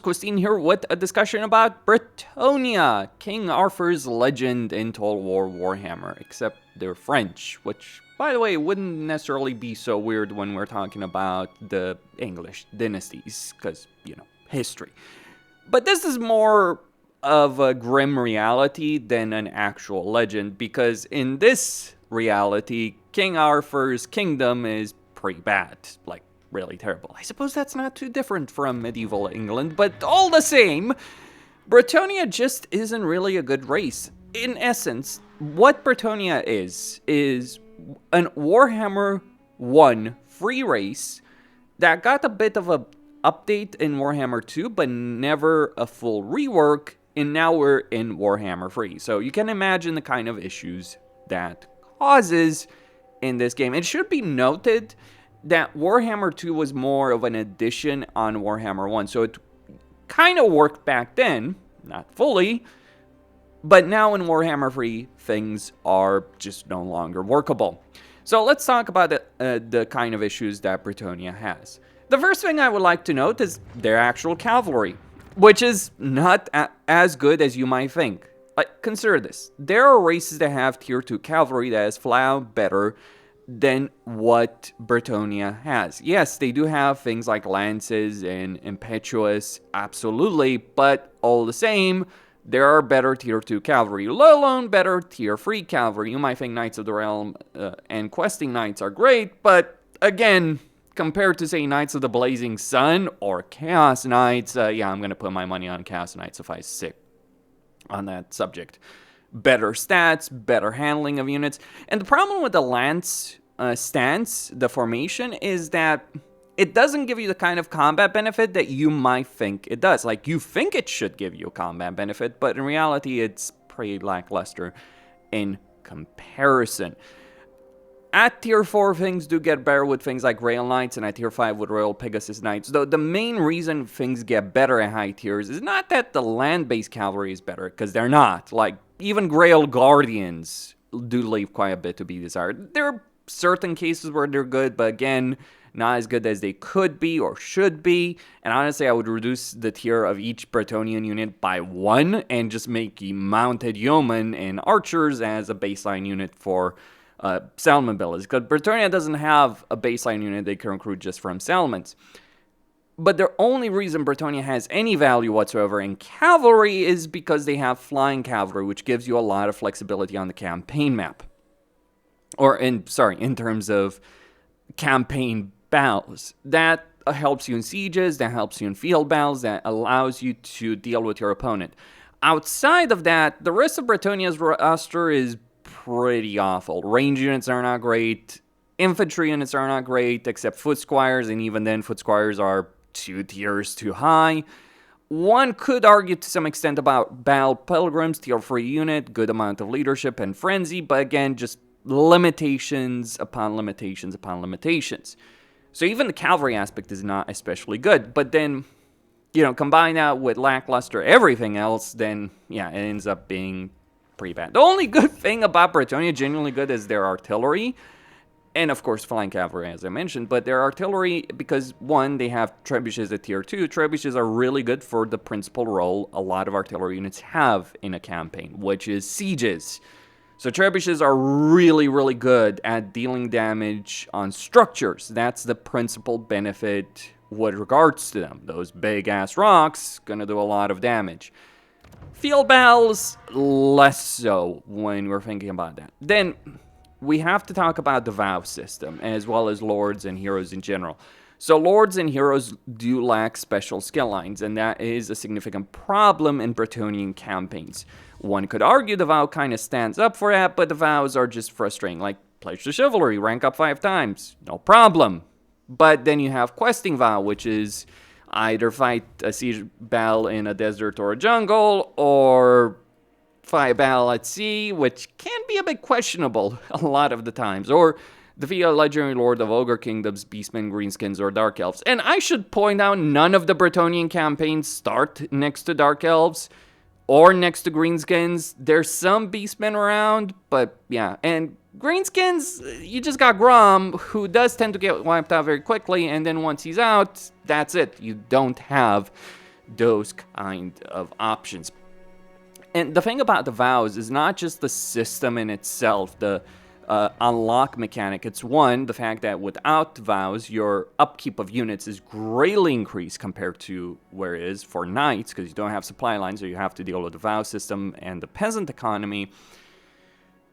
Christine here with a discussion about Bretonia, King Arthur's legend in Total War Warhammer, except they're French, which, by the way, wouldn't necessarily be so weird when we're talking about the English dynasties, because, you know, history. But this is more of a grim reality than an actual legend, because in this reality, King Arthur's kingdom is pretty bad, like, really terrible. I suppose that's not too different from medieval England, but all the same, Bretonia just isn't really a good race. In essence, what Bretonia is an Warhammer 1 free race that got a bit of a update in Warhammer 2, but never a full rework, and now we're in Warhammer 3. So you can imagine the kind of issues that causes in this game. It should be noted that Warhammer 2 was more of an addition on Warhammer 1, so it kind of worked back then, not fully, but now in Warhammer 3, things are just no longer workable. So let's talk about the kind of issues that Bretonia has. The first thing I would like to note is their actual cavalry, which is not as good as you might think. Like, consider this. There are races that have tier 2 cavalry that is flat better than what Bretonia has. Yes, they do have things like lances and impetuous, absolutely, but all the same, there are better tier 2 cavalry, let alone better tier 3 cavalry. You might think Knights of the Realm and Questing Knights are great, but again, compared to, say, Knights of the Blazing Sun or Chaos Knights, yeah, I'm going to put my money on Chaos Knights if I stick on that subject. Better stats, better handling of units. And the problem with the Lance stance, the formation, is that it doesn't give you the kind of combat benefit that you might think it does. Like, you think it should give you a combat benefit, but in reality, it's pretty lackluster in comparison. At tier 4, things do get better with things like Grail Knights, and at tier 5 with Royal Pegasus Knights. Though the main reason things get better at high tiers is not that the land-based cavalry is better, because they're not. Like, even Grail Guardians do leave quite a bit to be desired. There are certain cases where they're good, but again, not as good as they could be or should be. And honestly, I would reduce the tier of each Bretonian unit by 1 and just make mounted yeomen and archers as a baseline unit for settlement abilities, because Bretonia doesn't have a baseline unit they can recruit just from settlements. But the only reason Bretonia has any value whatsoever in cavalry is because they have flying cavalry, which gives you a lot of flexibility on the campaign map. Or, in terms of campaign battles. That helps you in sieges, that helps you in field battles, that allows you to deal with your opponent. Outside of that, the rest of Bretonia's roster is pretty awful. Range units are not great. Infantry units are not great, except foot squires, and even then, foot squires are 2 tiers too high. One could argue to some extent about Battle Pilgrims, tier 3 unit, good amount of leadership and frenzy, but again, just limitations upon limitations upon limitations. So even the cavalry aspect is not especially good, but then, you know, combine that with lackluster everything else, then, yeah, it ends up being pretty bad. The only good thing about Bretonia, genuinely good, is their artillery. And of course, flying cavalry, as I mentioned. But their artillery, because one, they have trebuchets at tier 2. Trebuchets are really good for the principal role a lot of artillery units have in a campaign, which is sieges. So trebuchets are really, really good at dealing damage on structures. That's the principal benefit with regards to them. Those big-ass rocks, gonna do a lot of damage. Field battles, less so when we're thinking about that. Then we have to talk about the vow system, as well as lords and heroes in general. So lords and heroes do lack special skill lines, and that is a significant problem in Bretonian campaigns. One could argue the vow kind of stands up for that, but the vows are just frustrating. Like, Pledge to Chivalry, rank up 5 times, no problem. But then you have Questing Vow, which is either fight a siege battle in a desert or a jungle, or fight a battle at sea, which can be a bit questionable a lot of the times, or defeat a legendary lord of Ogre Kingdoms, Beastmen, Greenskins, or Dark Elves. And I should point out, none of the Bretonian campaigns start next to Dark Elves or next to Greenskins. There's some Beastmen around, but yeah. And Greenskins, you just got Grom, who does tend to get wiped out very quickly, and then once he's out, that's it. You don't have those kind of options. And the thing about the vows is not just the system in itself, the unlock mechanic. It's one, the fact that without vows, your upkeep of units is greatly increased compared to where it is for knights, because you don't have supply lines, so you have to deal with the vow system and the peasant economy.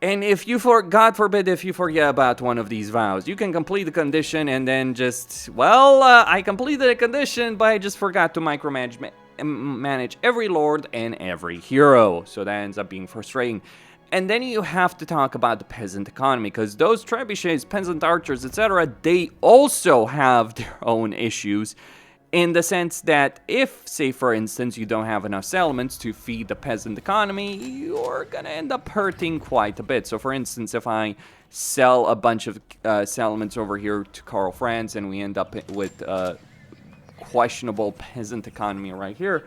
And if you, God forbid, if you forget about one of these vows, you can complete the condition and then just, well, I completed a condition, but I just forgot to manage every lord and every hero. So that ends up being frustrating. And then you have to talk about the peasant economy, because those trebuchets, peasant archers, etc., they also have their own issues, in the sense that if, say for instance, you don't have enough settlements to feed the peasant economy, you're gonna end up hurting quite a bit. So for instance, if I sell a bunch of settlements over here to Karl France, and we end up with questionable peasant economy right here,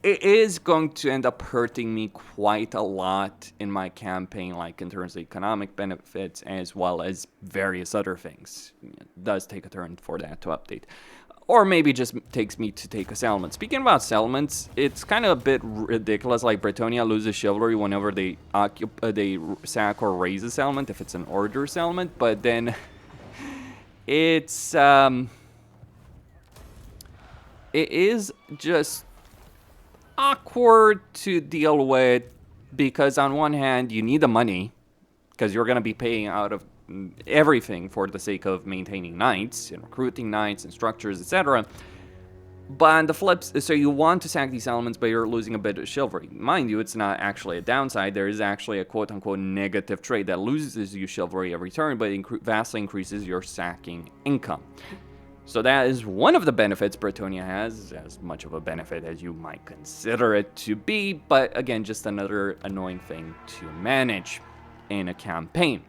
it is going to end up hurting me quite a lot in my campaign, like in terms of economic benefits as well as various other things. It does take a turn for that to update. Or maybe just takes me to take a settlement. Speaking about settlements, it's kind of a bit ridiculous, like Bretonia loses chivalry whenever they sack or raise a settlement, if it's an order settlement, but then it's it is just awkward to deal with, because on one hand you need the money because you're going to be paying out of everything for the sake of maintaining knights and recruiting knights and structures, etc. But on the flip, so you want to sack these elements, but you're losing a bit of chivalry. Mind you, it's not actually a downside. There is actually a quote-unquote negative trait that loses you chivalry every turn, but vastly increases your sacking income. So that is one of the benefits Bretonia has, as much of a benefit as you might consider it to be, but again, just another annoying thing to manage in a campaign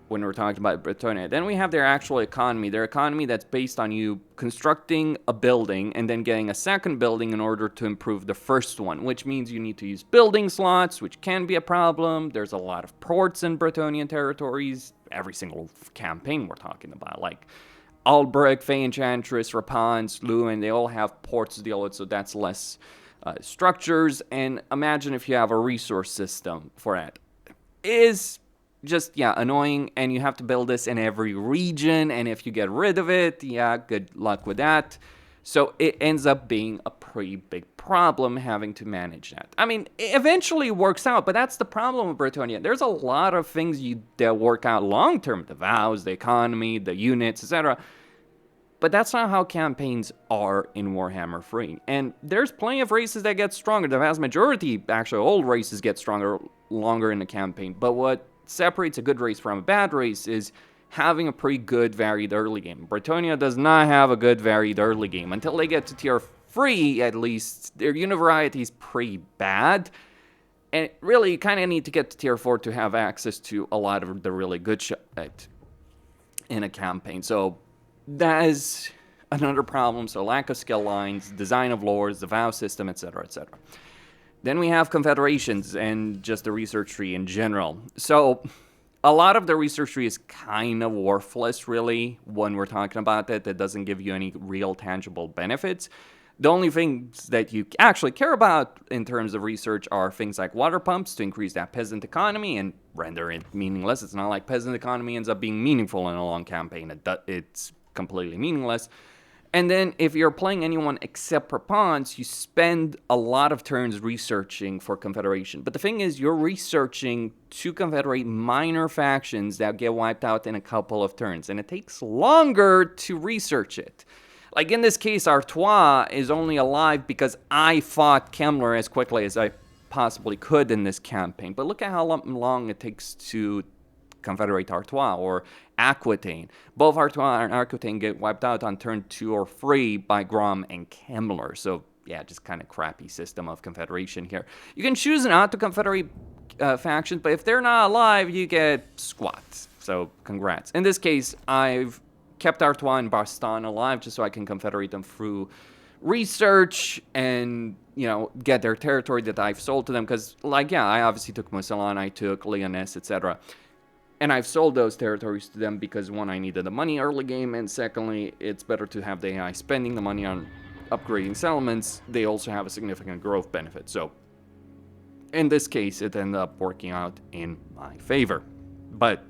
when we're talking about Bretonia. Then we have their actual economy, their economy that's based on you constructing a building and then getting a second building in order to improve the first one, which means you need to use building slots, which can be a problem. There's a lot of ports in Bretonian territories, every single campaign we're talking about, like Albrecht, Fey Enchantress, Rapans, Lewin, they all have ports to deal with, so that's less structures. And imagine if you have a resource system for that. Is just, yeah, annoying, and you have to build this in every region, and if you get rid of it, yeah, good luck with that. So it ends up being a pretty big problem having to manage that. I mean, it eventually works out, but that's the problem with Bretonia. There's a lot of things that work out long-term, the vows, the economy, the units, etc. But that's not how campaigns are in Warhammer 3. And there's plenty of races that get stronger. The vast majority, actually, old races get stronger longer in the campaign. But what separates a good race from a bad race is having a pretty good varied early game. Bretonia does not have a good varied early game. Until they get to tier 3, at least, their unit variety is pretty bad. And really, you kind of need to get to tier 4 to have access to a lot of the really good shit in a campaign. So that is another problem. So lack of skill lines, design of lores, the vow system, etc., etc. Then we have confederations and just the research tree in general. So a lot of the research tree is kind of worthless, really, when we're talking about it. That doesn't give you any real tangible benefits. The only things that you actually care about in terms of research are things like water pumps to increase that peasant economy and render it meaningless. It's not like peasant economy ends up being meaningful in a long campaign. It's completely meaningless. And then if you're playing anyone except Prepons, you spend a lot of turns researching for Confederation. But the thing is, you're researching to confederate minor factions that get wiped out in a couple of turns. And it takes longer to research it. Like in this case, Artois is only alive because I fought Kemmler as quickly as I possibly could in this campaign. But look at how long it takes to confederate Artois or Aquitaine. Both Artois and Aquitaine get wiped out on turn 2 or 3 by Grom and Kemmler. So yeah, just kind of crappy system of confederation here. You can choose not to confederate factions, but if they're not alive, you get squats. So congrats. In this case, I've kept Artois and Bastan alive just so I can confederate them through research and, you know, get their territory that I've sold to them. Because, like, yeah, I obviously took Mousseline, I took Lyonesse, etc. And I've sold those territories to them because, one, I needed the money early game, and secondly, it's better to have the AI spending the money on upgrading settlements, they also have a significant growth benefit. So in this case, it ended up working out in my favor. But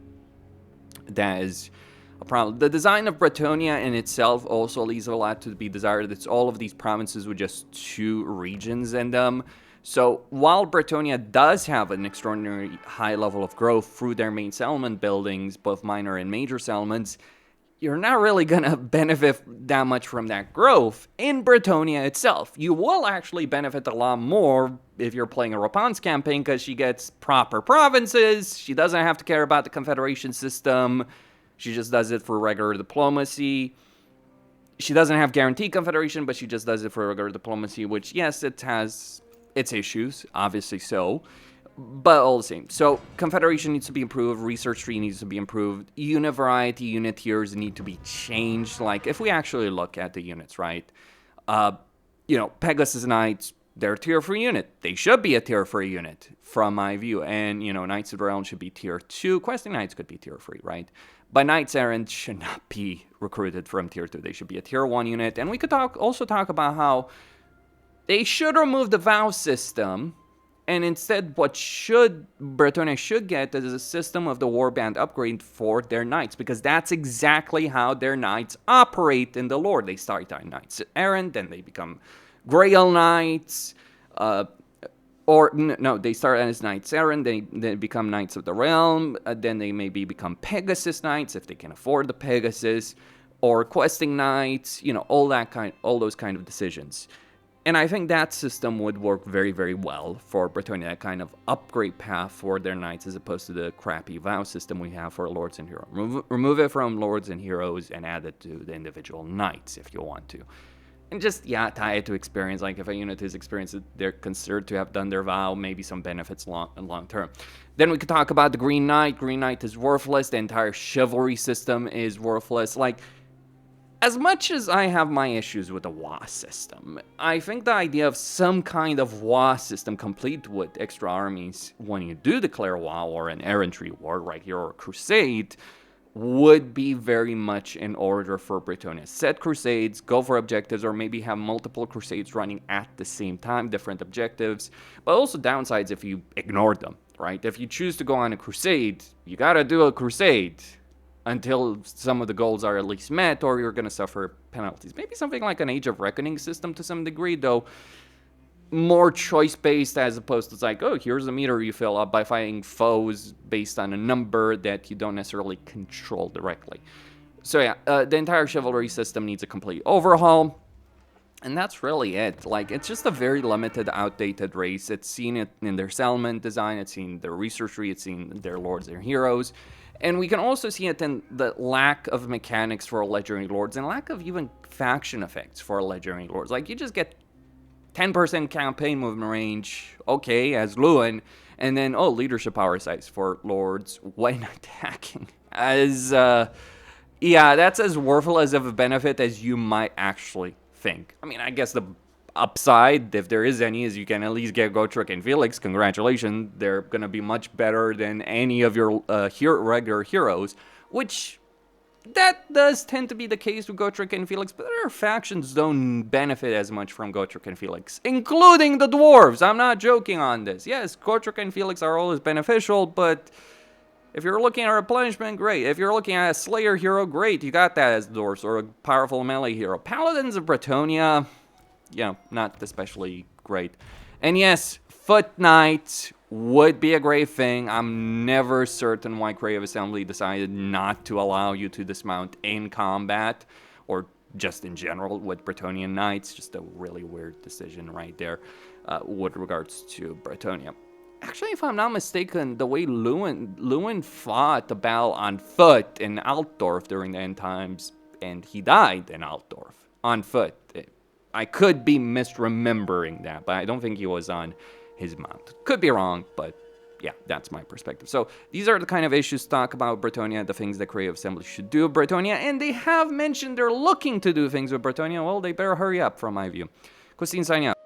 that is a problem. The design of Bretonia in itself also leaves a lot to be desired. It's all of these provinces with just 2 regions in them. So while Bretonia does have an extraordinary high level of growth through their main settlement buildings, both minor and major settlements, you're not really going to benefit that much from that growth in Bretonia itself. You will actually benefit a lot more if you're playing a Rapun's campaign, because she gets proper provinces. She doesn't have to care about the Confederation system. She just does it for regular diplomacy. She doesn't have guaranteed Confederation, but she just does it for regular diplomacy, which, yes, it has its issues, obviously so, but all the same. So Confederation needs to be improved, research tree needs to be improved, unit variety, unit tiers need to be changed. Like, if we actually look at the units, right, Pegasus Knights, they're a tier 3 unit. They should be a tier 3 unit, from my view, and, Knights of the Realm should be tier 2. Questing Knights could be tier 3, right? But Knights Errant should not be recruited from tier 2. They should be a tier 1 unit. And we could also talk about how they should remove the vows system, and instead what Bretonia should get is a system of the warband upgrade for their knights, because that's exactly how their knights operate in the lore. They start as Knights Errant, then they become Grail Knights, they start as Knights Errant, they become Knights of the Realm, then they maybe become Pegasus Knights if they can afford the Pegasus, or Questing Knights, all those kind of decisions. And I think that system would work very, very well for Bretonia, that kind of upgrade path for their knights, as opposed to the crappy vow system we have for Lords and Heroes. Remove it from Lords and Heroes and add it to the individual knights if you want to. And just, tie it to experience. Like, if a unit is experienced, they're considered to have done their vow, maybe some benefits long term. Then we could talk about the Green Knight. Green Knight is worthless. The entire chivalry system is worthless. Like, as much as I have my issues with the WAS system, I think the idea of some kind of WAS system complete with extra armies when you do declare a WoW or an errantry war right here, or a crusade, would be very much in order for Bretonia. Set crusades, go for objectives, or maybe have multiple crusades running at the same time, different objectives, but also downsides if you ignore them, right? If you choose to go on a crusade, you gotta do a crusade until some of the goals are at least met, or you're going to suffer penalties. Maybe something like an Age of Reckoning system to some degree, though more choice-based, as opposed to it's like, oh, here's a meter you fill up by fighting foes based on a number that you don't necessarily control directly. So the entire chivalry system needs a complete overhaul. And that's really it. Like, it's just a very limited, outdated race. It's seen it in their settlement design, it's seen their research tree, it's seen their lords and heroes. And we can also see it in the lack of mechanics for legendary lords and lack of even faction effects for legendary lords. Like, you just get 10% campaign movement range, okay, as Lewin, and then, leadership power size for lords when attacking. That's as worthless of a benefit as you might actually think. I mean, I guess the upside, if there is any, is you can at least get Gotrek and Felix. Congratulations, they're going to be much better than any of your regular heroes, which that does tend to be the case with Gotrek and Felix, but their factions don't benefit as much from Gotrek and Felix, including the dwarves. I'm not joking on this. Yes, Gotrek and Felix are always beneficial, but if you're looking at replenishment, great. If you're looking at a Slayer hero, great. You got that as dwarves, or a powerful melee hero. Paladins of Bretonia, not especially great. And yes, Foot Knight would be a great thing. I'm never certain why Creative Assembly decided not to allow you to dismount in combat, or just in general with Bretonian Knights. Just a really weird decision right there with regards to Bretonia. Actually, if I'm not mistaken, the way Lewin fought the battle on foot in Altdorf during the end times, and he died in Altdorf on foot. I could be misremembering that, but I don't think he was on his mount. Could be wrong, but yeah, that's my perspective. So these are the kind of issues to talk about Bretonia, the things that Creative Assembly should do with Bretonia, and they have mentioned they're looking to do things with Bretonia. Well, they better hurry up, from my view. Christine signing out.